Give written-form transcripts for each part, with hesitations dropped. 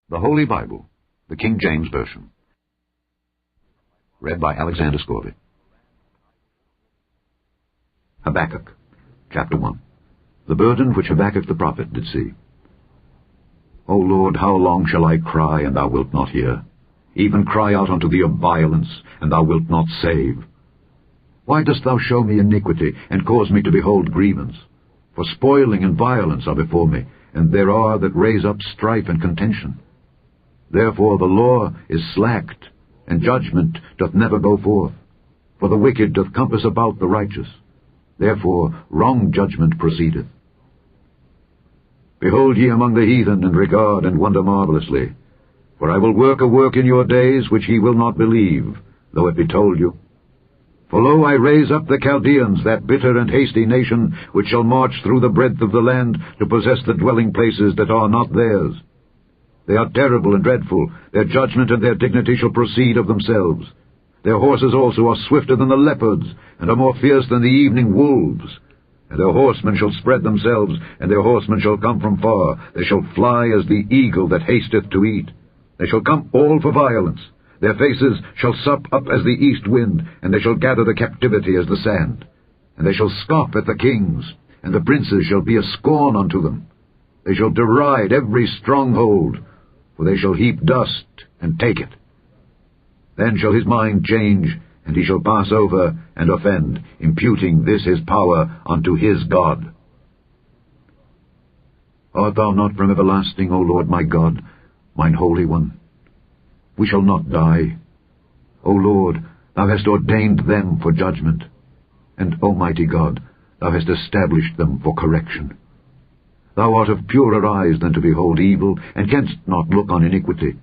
The Holy Bible, the King James Version. Read by Alexander Scorby. Habakkuk, chapter 1. The burden which Habakkuk the prophet did see. O Lord, how long shall I cry, and thou wilt not hear? Even cry out unto thee of violence, and thou wilt not save. Why dost thou show me iniquity, and cause me to behold grievance? For spoiling and violence are before me, and there are that raise up strife and contention. Therefore the law is slacked, and judgment doth never go forth. For the wicked doth compass about the righteous. Therefore wrong judgment proceedeth. Behold ye among the heathen, and regard and wonder marvelously. For I will work a work in your days which ye will not believe, though it be told you. For lo, I raise up the Chaldeans, that bitter and hasty nation, which shall march through the breadth of the land, to possess the dwelling places that are not theirs. They are terrible and dreadful. Their judgment and their dignity shall proceed of themselves. Their horses also are swifter than the leopards, and are more fierce than the evening wolves. And their horsemen shall spread themselves, and their horsemen shall come from far. They shall fly as the eagle that hasteth to eat. They shall come all for violence. Their faces shall sup up as the east wind, and they shall gather the captivity as the sand. And they shall scoff at the kings, and the princes shall be a scorn unto them. They shall deride every stronghold, for they shall heap dust and take it. Then shall his mind change, and he shall pass over and offend, imputing this his power unto his God. Art thou not from everlasting, O Lord my God, mine Holy One? We shall not die. O Lord, thou hast ordained them for judgment, and, Almighty God, thou hast established them for correction. Thou art of purer eyes than to behold evil, and canst not look on iniquity.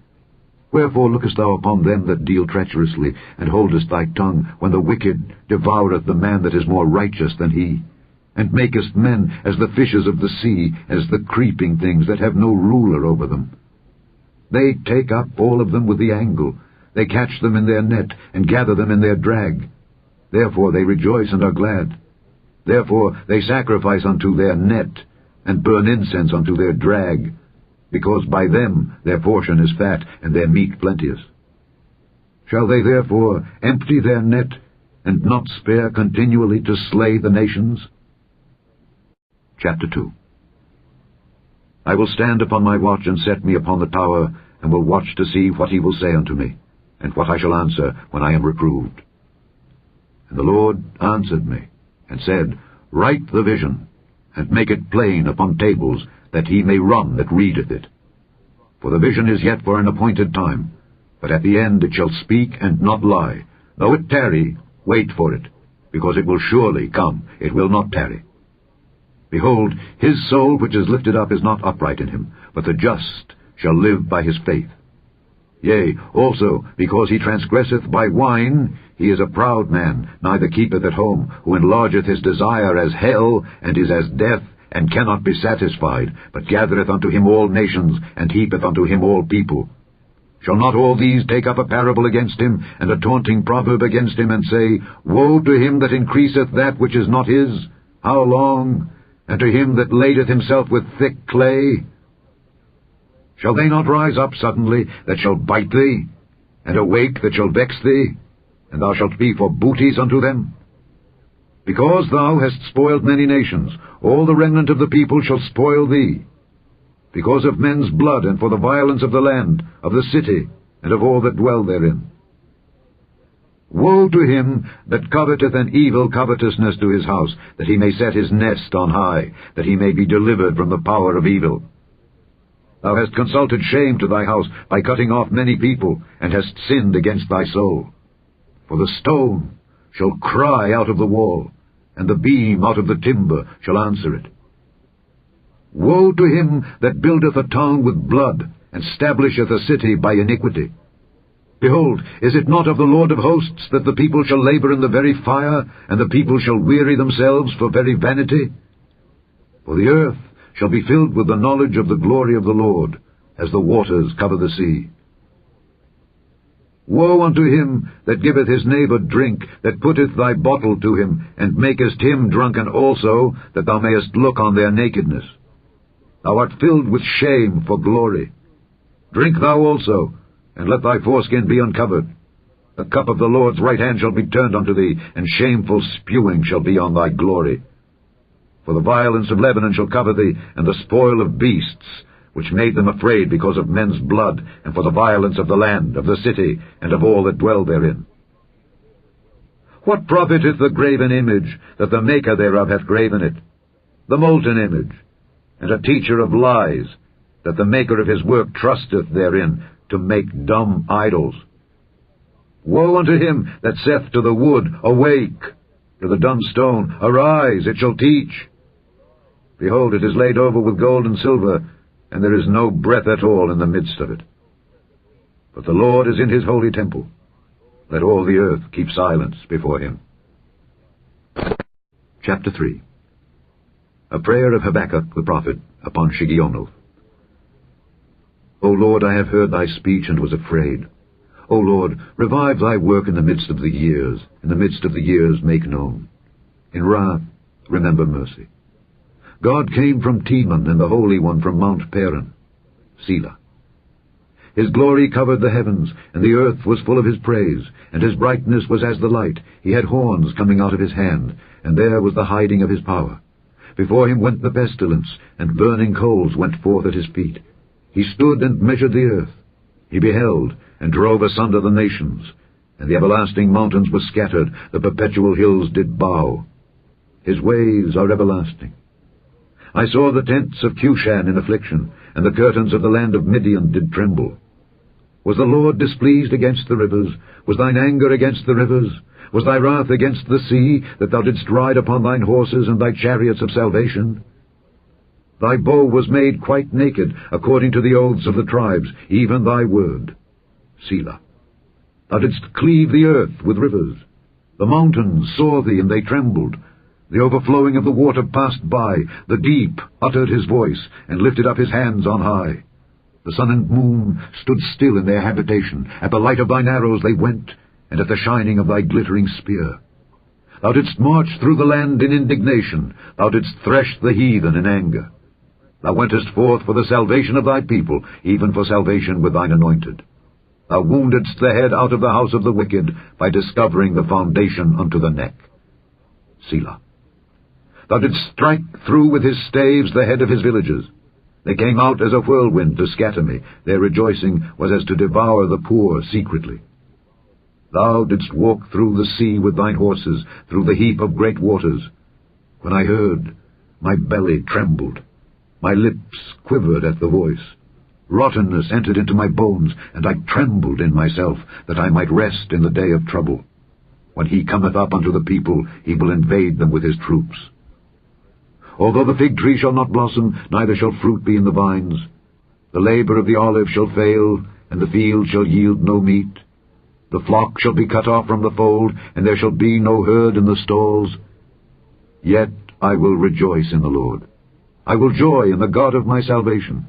Wherefore lookest thou upon them that deal treacherously, and holdest thy tongue, when the wicked devoureth the man that is more righteous than he, and makest men as the fishes of the sea, as the creeping things that have no ruler over them? They take up all of them with the angle. They catch them in their net, and gather them in their drag. Therefore they rejoice and are glad. Therefore they sacrifice unto their net, and burn incense unto their drag, because by them their portion is fat, and their meat plenteous. Shall they therefore empty their net, and not spare continually to slay the nations? Chapter 2. I will stand upon my watch, and set me upon the tower, and will watch to see what he will say unto me, and what I shall answer when I am reproved. And the Lord answered me, and said, Write the vision, and make it plain upon tables, that he may run that readeth it. For the vision is yet for an appointed time, but at the end it shall speak and not lie. Though it tarry, wait for it, because it will surely come, it will not tarry. Behold, his soul which is lifted up is not upright in him, but the just shall live by his faith. Yea, also, because he transgresseth by wine, he is a proud man, neither keepeth at home, who enlargeth his desire as hell, and is as death, and cannot be satisfied, but gathereth unto him all nations, and heapeth unto him all people. Shall not all these take up a parable against him, and a taunting proverb against him, and say, Woe to him that increaseth that which is not his? How long? And to him that ladeth himself with thick clay? Shall they not rise up suddenly, that shall bite thee, and awake that shall vex thee, and thou shalt be for booties unto them? Because thou hast spoiled many nations, all the remnant of the people shall spoil thee. Because of men's blood, and for the violence of the land, of the city, and of all that dwell therein. Woe to him that coveteth an evil covetousness to his house, that he may set his nest on high, that he may be delivered from the power of evil. Thou hast consulted shame to thy house by cutting off many people, and hast sinned against thy soul. For the stone shall cry out of the wall, and the beam out of the timber shall answer it. Woe to him that buildeth a town with blood, and stablisheth a city by iniquity. Behold, is it not of the Lord of hosts that the people shall labor in the very fire, and the people shall weary themselves for very vanity? For the earth shall be filled with the knowledge of the glory of the Lord, as the waters cover the sea. Woe unto him that giveth his neighbor drink, that putteth thy bottle to him, and makest him drunken also, that thou mayest look on their nakedness. Thou art filled with shame for glory. Drink thou also, and let thy foreskin be uncovered. The cup of the Lord's right hand shall be turned unto thee, and shameful spewing shall be on thy glory. For the violence of Lebanon shall cover thee, and the spoil of beasts, which made them afraid because of men's blood, and for the violence of the land, of the city, and of all that dwell therein. What profiteth the graven image, that the maker thereof hath graven it? The molten image, and a teacher of lies, that the maker of his work trusteth therein, to make dumb idols. Woe unto him that saith to the wood, Awake! To the dumb stone, Arise, it shall teach. Behold, it is laid over with gold and silver, and there is no breath at all in the midst of it. But the Lord is in his holy temple. Let all the earth keep silence before him. Chapter 3. A prayer of Habakkuk the prophet upon Shigionoth. O Lord, I have heard thy speech and was afraid. O Lord, revive thy work in the midst of the years. In the midst of the years make known. In wrath remember mercy. God came from Teman, and the Holy One from Mount Paran. Selah. His glory covered the heavens, and the earth was full of his praise, and his brightness was as the light. He had horns coming out of his hand, and there was the hiding of his power. Before him went the pestilence, and burning coals went forth at his feet. He stood and measured the earth. He beheld, and drove asunder the nations, and the everlasting mountains were scattered, the perpetual hills did bow. His ways are everlasting. I saw the tents of Cushan in affliction, and the curtains of the land of Midian did tremble. Was the Lord displeased against the rivers? Was thine anger against the rivers? Was thy wrath against the sea, that thou didst ride upon thine horses and thy chariots of salvation? Thy bow was made quite naked, according to the oaths of the tribes, even thy word. Selah. Thou didst cleave the earth with rivers. The mountains saw thee, and they trembled. The overflowing of the water passed by. The deep uttered his voice, and lifted up his hands on high. The sun and moon stood still in their habitation. At the light of thine arrows they went, and at the shining of thy glittering spear. Thou didst march through the land in indignation. Thou didst thresh the heathen in anger. Thou wentest forth for the salvation of thy people, even for salvation with thine anointed. Thou woundedst the head out of the house of the wicked, by discovering the foundation unto the neck. Selah. Thou didst strike through with his staves the head of his villages. They came out as a whirlwind to scatter me. Their rejoicing was as to devour the poor secretly. Thou didst walk through the sea with thine horses, through the heap of great waters. When I heard, my belly trembled. My lips quivered at the voice. Rottenness entered into my bones, and I trembled in myself, that I might rest in the day of trouble. When he cometh up unto the people, he will invade them with his troops. Although the fig tree shall not blossom, neither shall fruit be in the vines, the labor of the olive shall fail, and the field shall yield no meat. The flock shall be cut off from the fold, and there shall be no herd in the stalls. Yet I will rejoice in the Lord. I will joy in the God of my salvation.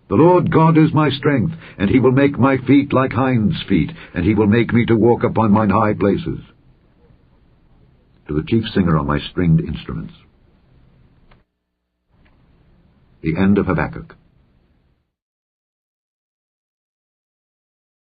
The Lord God is my strength, and he will make my feet like hinds' feet, and he will make me to walk upon mine high places. To the chief singer on my stringed instruments. The end of Habakkuk.